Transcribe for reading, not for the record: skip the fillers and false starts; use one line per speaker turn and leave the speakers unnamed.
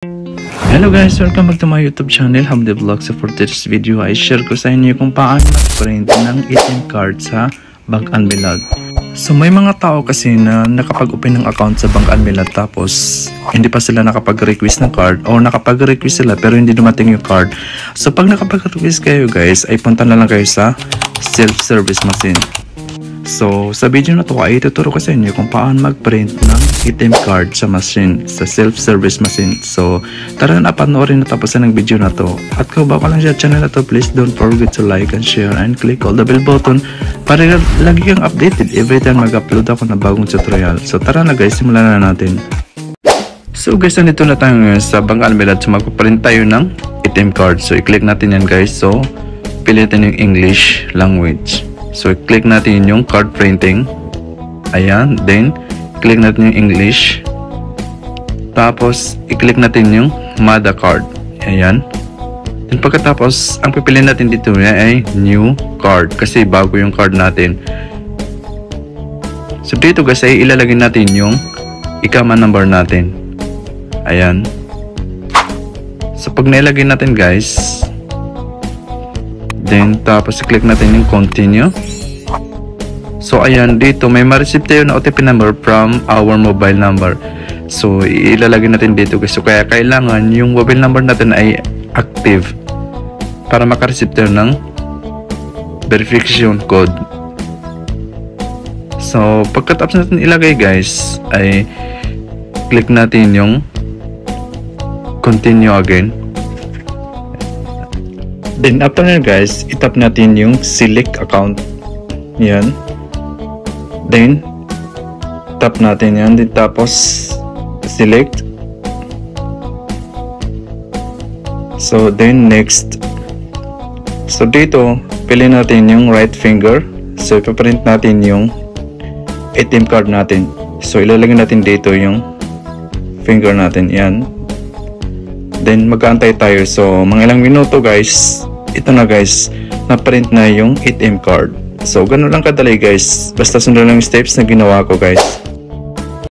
Hello guys, welcome back to my YouTube channel, Hamdi Vlog. So for today's video ay share ko sa inyo kung paano mag-print ng ATM card sa Bank Anbilad. So may mga tao kasi na nakapag-open ng account sa Bank Anbilad tapos hindi pa sila nakapag-request ng card o nakapag-request sila pero hindi dumating yung card. So pag nakapag-request kayo guys ay punta na lang kayo sa self-service machine. So sa video na to ay ituturo ko sa inyo kung paano mag-print ng ATM card sa machine, sa self-service machine. So tara na, panoorin na tapusan ng video na to. At kung bago lang sa channel na to, please don't forget to like and share and click all the bell button para lagi kang updated every time mag-upload ako ng bagong tutorial. So tara na guys, simulan na natin. So guys, nandito na tayo ngayon sa Bank Anbilad. So magpaprint tayo ng ATM card. So i-click natin yan guys. So pilitin yung English language. So i-click natin yung card printing. Ayan, then click natin yung English. Tapos i-click natin yung MADA card. Ayan. Then pagkatapos, ang pipiliin natin dito ay new card kasi bago yung card natin. So dito guys ay ilalagay natin yung ikama number natin. Ayan. So pag nailagay natin guys, then tapos i-click natin yung continue. So ayan, dito may ma-receive tayo na OTP number from our mobile number. So ilalagay natin dito guys. So kaya kailangan yung mobile number natin ay active para maka-receive tayo ng verification code. So pagkatapos natin ilagay guys ay click natin yung continue again. Then after na guys, itap natin yung select account. Yan. Then tap natin yan. Then tapos select. So then next. So dito, piliin natin yung right finger. So ipaprint natin yung ATM card natin. So ilalagay natin dito yung finger natin. Yan. Then mag-aantay tayo. So mga ilang minuto guys, ito na guys, na-print na yung ATM card. So ganun lang kadali guys, basta sundan lang yung steps na ginawa ko guys.